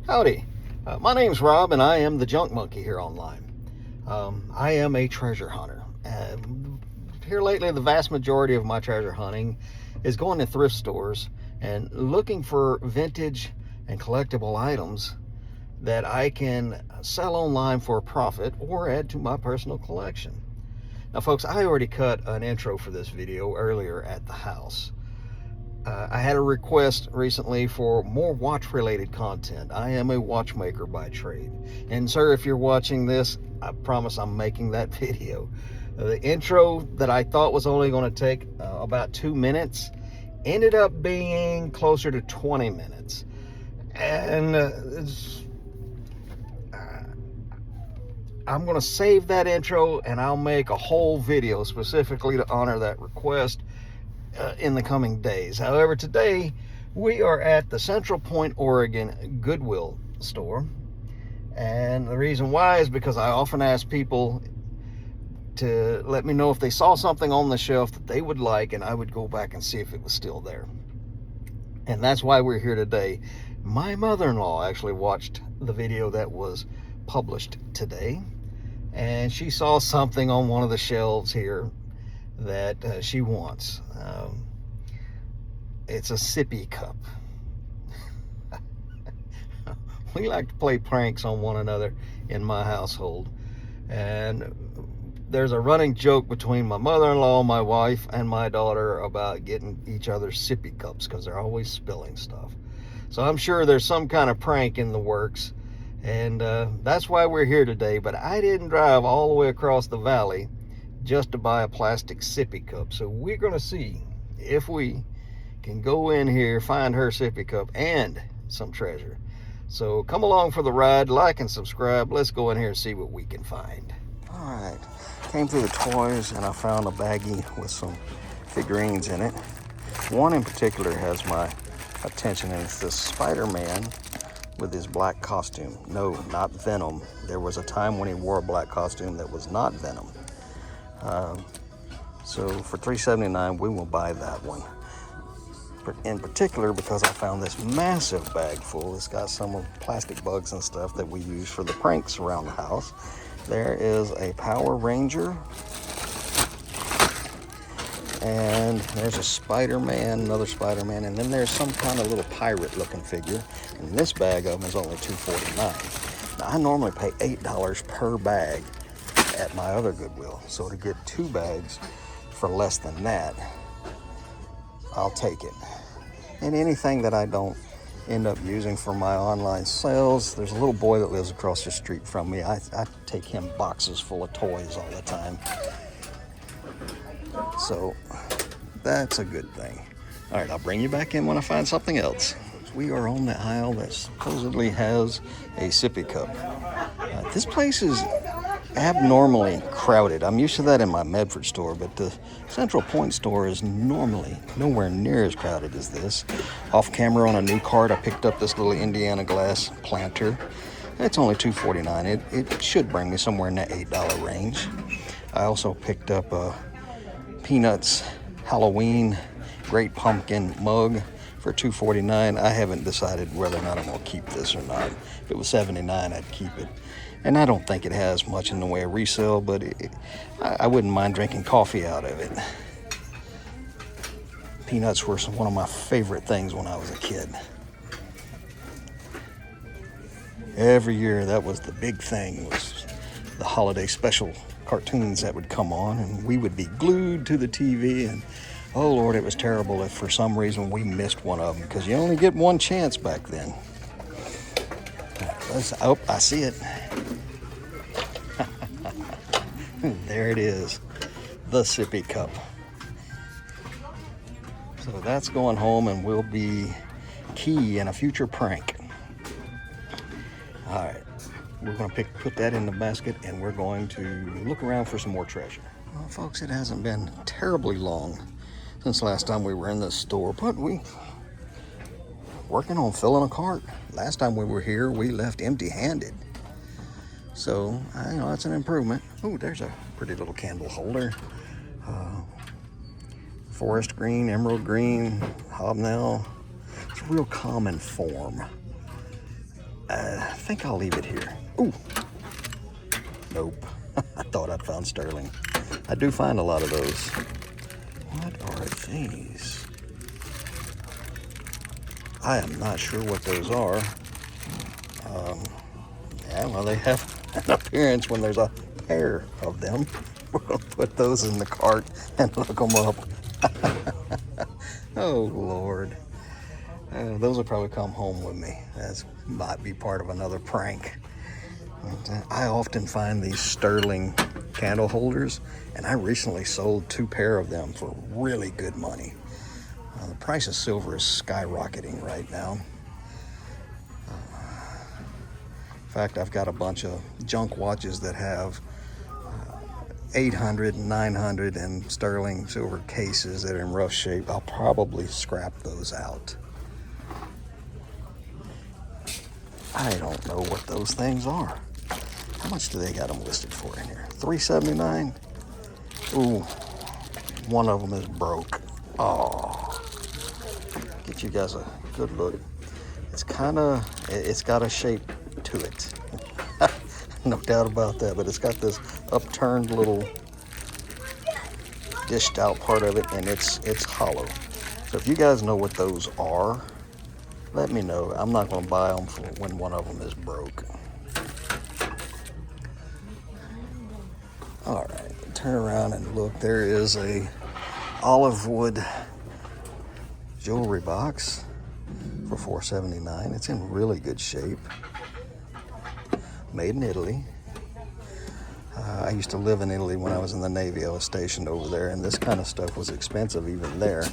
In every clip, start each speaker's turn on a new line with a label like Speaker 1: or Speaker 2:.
Speaker 1: Howdy, my name's Rob and I am the Junk Monkey here online. I am a treasure hunter. Here lately, the vast majority of my treasure hunting is going to thrift stores and looking for vintage and collectible items that I can sell online for a profit or add to my personal collection. Now folks, I already cut an intro for this video earlier at the house. I had a request recently for more watch related content. I am a watchmaker by trade. And sir, if you're watching this, I promise I'm making that video. The intro that I thought was only going to take about 2 minutes ended up being closer to 20 minutes. And I'm going to save that intro and I'll make a whole video specifically to honor that request in the coming days. However, today we are at the Central Point, Oregon Goodwill store, and the reason why is because I often ask people to let me know if they saw something on the shelf that they would like, and I would go back and see if it was still there. And that's why we're here today. My mother-in-law actually watched the video that was published today, and she saw something on one of the shelves here that she wants. It's a sippy cup. We like to play pranks on one another in my household, and there's a running joke between my mother-in-law, my wife, and my daughter about getting each other sippy cups because they're always spilling stuff. So I'm sure there's some kind of prank in the works, and that's why we're here today. But I didn't drive all the way across the valley just to buy a plastic sippy cup. So we're going to see if we can go in here, find her sippy cup and some treasure. So come along for the ride, like and subscribe. Let's go in here and see what we can find. All right, came through the toys and I found a baggie with some figurines in it. One in particular has my attention, and it's this Spider-Man with his black costume. No, not Venom. There was a time when he wore a black costume that was not Venom. So for $3.79 we will buy that one, in particular because I found this massive bag full. It's got some of plastic bugs and stuff that we use for the pranks around the house. There is a Power Ranger, and there's a Spider-Man, another Spider-Man, and then there's some kind of little pirate looking figure, and this bag of them is only $2.49. Now I normally pay $8 per bag at my other Goodwill, so to get 2 bags for less than that, I'll take it. And anything that I don't end up using for my online sales, there's a little boy that lives across the street from me. I take him boxes full of toys all the time, so that's a good thing. All right, I'll bring you back in when I find something else. We are on the aisle that supposedly has a sippy cup. This place is abnormally crowded. I'm used to that in my Medford store, but the Central Point store is normally nowhere near as crowded as this. Off camera on a new cart, I picked up this little Indiana glass planter. It's only $2.49. It should bring me somewhere in that $8 range. I also picked up a Peanuts Halloween Great Pumpkin mug for $2.49. I haven't decided whether or not I'm going to keep this or not. If it was $79, I'd keep it. And I don't think it has much in the way of resale, but I wouldn't mind drinking coffee out of it. Peanuts were one of my favorite things when I was a kid. Every year, that was the big thing, was the holiday special cartoons that would come on, and we would be glued to the TV, and oh Lord, it was terrible if for some reason we missed one of them, because you only get one chance back then. Oh, I see it. There it is, the sippy cup. So that's going home and will be key in a future prank. All right, we're going to put that in the basket, and we're going to look around for some more treasure. Well, folks, it hasn't been terribly long since last time we were in this store, but we working on filling a cart. Last time we were here, we left empty-handed. So, that's an improvement. Oh, there's a pretty little candle holder. Forest green, emerald green, hobnail. It's a real common form. I think I'll leave it here. Ooh, nope. I thought I'd found sterling. I do find a lot of those. What are these? I am not sure what those are. Yeah, well, they have an appearance when there's a pair of them. We'll put those in the cart and look them up. Oh, Lord. Those will probably come home with me. That might be part of another prank. I often find these sterling candle holders, and I recently sold 2 pair of them for really good money. The price of silver is skyrocketing right now. In fact, I've got a bunch of junk watches that have 800, 900, and sterling silver cases that are in rough shape. I'll probably scrap those out. I don't know what those things are. How much do they got them listed for in here? $3.79? Ooh, one of them is broke. Oh, get you guys a good look. It's got a shape to it. No doubt about that, but it's got this upturned little dished out part of it, and it's hollow. So if you guys know what those are, let me know. I'm not going to buy them for when one of them is broke. All right, turn around and look. There is a olive wood jewelry box for $4.79. It's in really good shape. Made in Italy. I used to live in Italy when I was in the Navy. I was stationed over there, and this kind of stuff was expensive even there,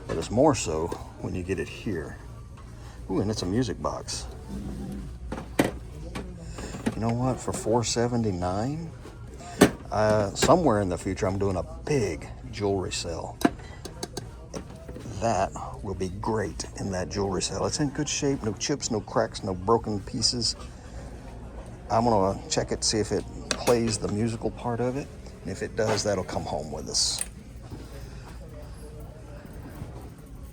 Speaker 1: but it's more so when you get it here. Ooh, and it's a music box. You know what? For $4.79, somewhere in the future, I'm doing a big jewelry sale. That will be great in that jewelry sale. It's in good shape, no chips, no cracks, no broken pieces. I'm gonna check it, see if it plays the musical part of it. And if it does, that'll come home with us.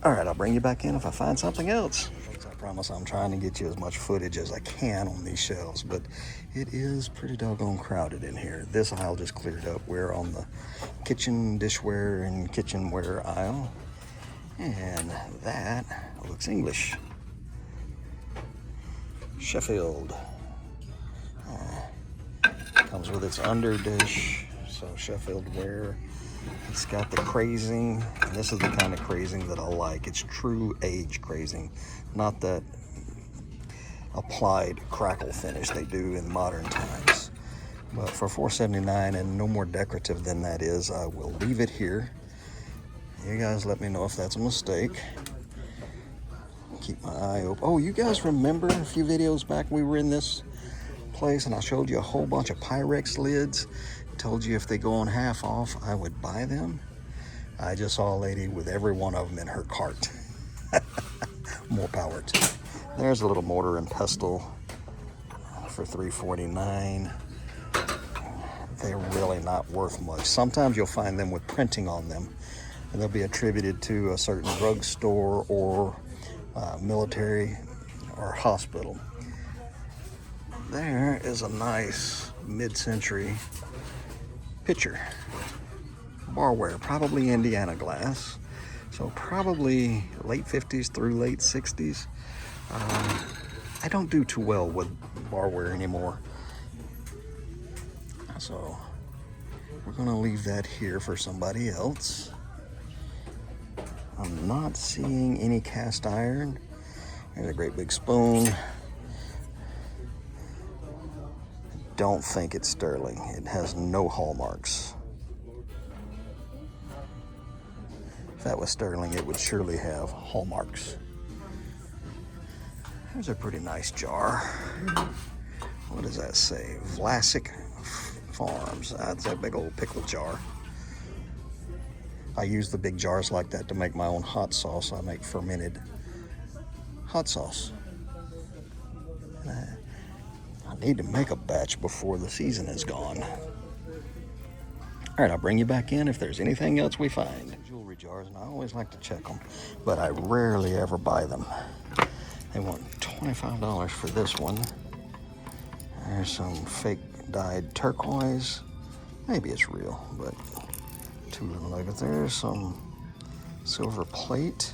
Speaker 1: All right, I'll bring you back in if I find something else. Folks, I promise I'm trying to get you as much footage as I can on these shelves, but it is pretty doggone crowded in here. This aisle just cleared up. We're on the kitchen, dishware, and kitchenware aisle. And that looks English. Sheffield. Comes with its under dish, so Sheffield ware. It's got the crazing, and this is the kind of crazing that I like. It's true age crazing, not that applied crackle finish they do in modern times. But for $4.79 and no more decorative than that is, I will leave it here. You guys let me know if that's a mistake. Keep my eye open. Oh, you guys remember a few videos back we were in this place and I showed you a whole bunch of Pyrex lids? Told you if they go on half off, I would buy them. I just saw a lady with every one of them in her cart. More power to her. There's a little mortar and pestle for $3.49. They're really not worth much. Sometimes you'll find them with printing on them, and they'll be attributed to a certain drugstore or military or hospital. There is a nice mid-century pitcher. Barware, probably Indiana glass. So probably late 50s through late 60s. I don't do too well with barware anymore. So we're gonna leave that here for somebody else. I'm not seeing any cast iron. There's a great big spoon. Don't think it's sterling. It has no hallmarks. If that was sterling, it would surely have hallmarks. There's a pretty nice jar. What does that say? Vlasic Farms. That's that big old pickle jar. I use the big jars like that to make my own hot sauce. I make fermented hot sauce. I need to make a batch before the season is gone. All right, I'll bring you back in if there's anything else we find. Jewelry jars, and I always like to check them, but I rarely ever buy them. They want $25 for this one. There's some fake dyed turquoise. Maybe it's real, but too little nuggets. There's some silver plate.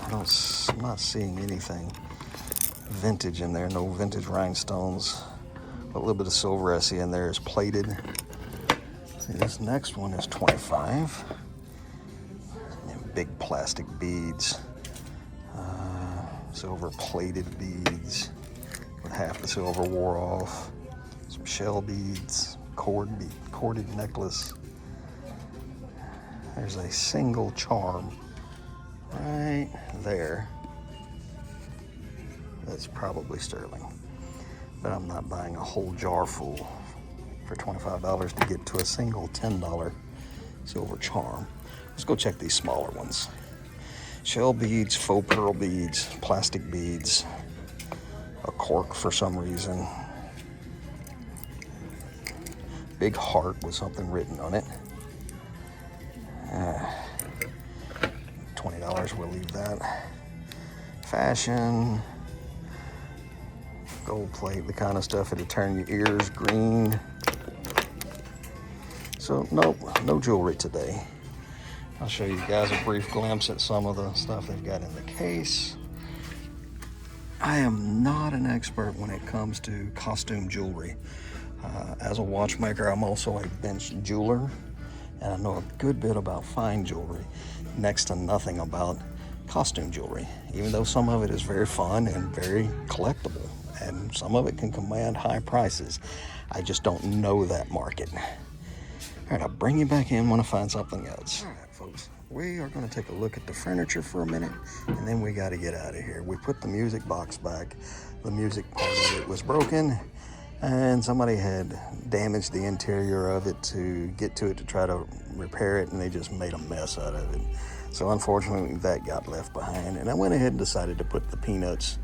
Speaker 1: I'm not seeing anything vintage in there. No vintage rhinestones. A little bit of silver I see in there is plated. See, this next one is 25. And big plastic beads. Silver plated beads with half the silver wore off. Some shell beads, corded necklace. There's a single charm right there. That's probably sterling, but I'm not buying a whole jar full for $25 to get to a single $10 silver charm. Let's go check these smaller ones. Shell beads, faux pearl beads, plastic beads, a cork for some reason. Big heart with something written on it. $20, we'll leave that. Fashion, gold plate, the kind of stuff that'll turn your ears green. So nope, no jewelry today. I'll show you guys a brief glimpse at some of the stuff they've got in the case. I am not an expert when it comes to costume jewelry. As a watchmaker, I'm also a bench jeweler, and I know a good bit about fine jewelry, next to nothing about costume jewelry, even though some of it is very fun and very collectible, and some of it can command high prices. I just don't know that market. All right, I'll bring you back in when I find something else. All right, folks, we are going to take a look at the furniture for a minute, and then we got to get out of here. We put the music box back. The music part of it was broken, and somebody had damaged the interior of it to get to it to try to repair it, and they just made a mess out of it. So unfortunately, that got left behind, and I went ahead and decided to put the Peanuts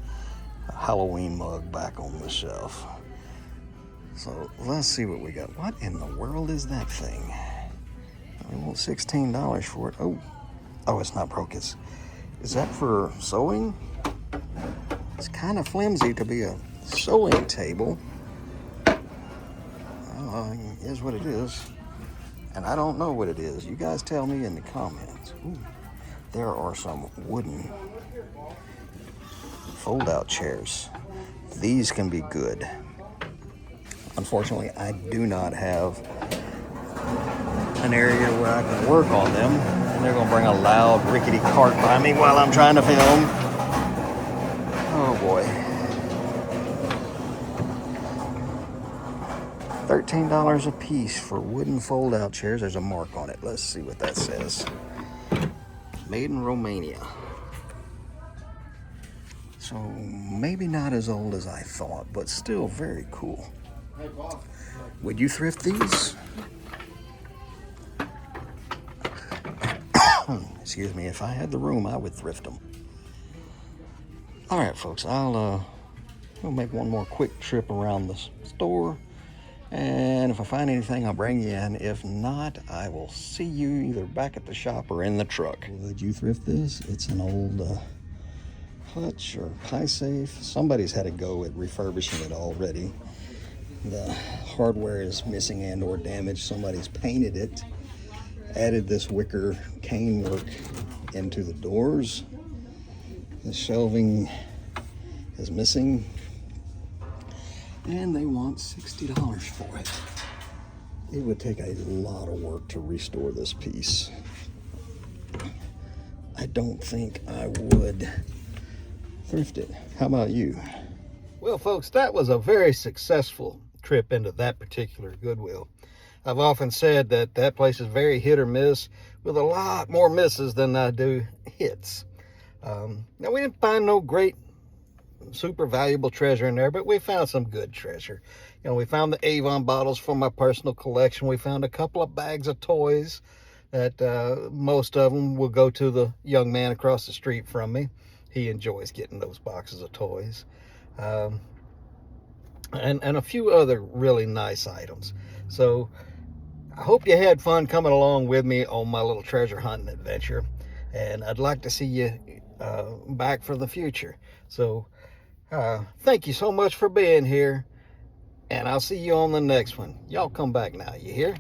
Speaker 1: Halloween mug back on the shelf. So let's see what we got. What in the world is that thing? I want $16 for it. Oh, it's not broke. Is that for sewing? It's kind of flimsy to be a sewing table. Is what it is. And I don't know what it is. You guys tell me in the comments. Ooh, there are some wooden fold-out chairs. These can be good. Unfortunately, I do not have an area where I can work on them. And they're going to bring a loud, rickety cart by me while I'm trying to film. Oh, boy. $13 a piece for wooden fold-out chairs. There's a mark on it. Let's see what that says. Made in Romania. So maybe not as old as I thought, but still very cool. Would you thrift these? Excuse me, if I had the room, I would thrift them. All right, folks, we'll make one more quick trip around the store. And if I find anything, I'll bring you in. If not, I will see you either back at the shop or in the truck. Would you thrift this? It's an old Hutch or Pie Safe. Somebody's had a go at refurbishing it already. The hardware is missing and or damaged. Somebody's painted it, added this wicker cane work into the doors. The shelving is missing, and they want $60 for it. It would take a lot of work to restore this piece. I don't think I would thrift it. How about you? Well, folks, that was a very successful trip into that particular Goodwill. I've often said that that place is very hit or miss, with a lot more misses than I do hits. Now, we didn't find no great super valuable treasure in there, but we found some good treasure. You know, we found the Avon bottles for my personal collection. We found a couple of bags of toys that most of them will go to the young man across the street from me. He enjoys getting those boxes of toys. And a few other really nice items. So I hope you had fun coming along with me on my little treasure hunting adventure. And I'd like to see you back for the future. So thank you so much for being here, and I'll see you on the next one. Y'all come back now, you hear?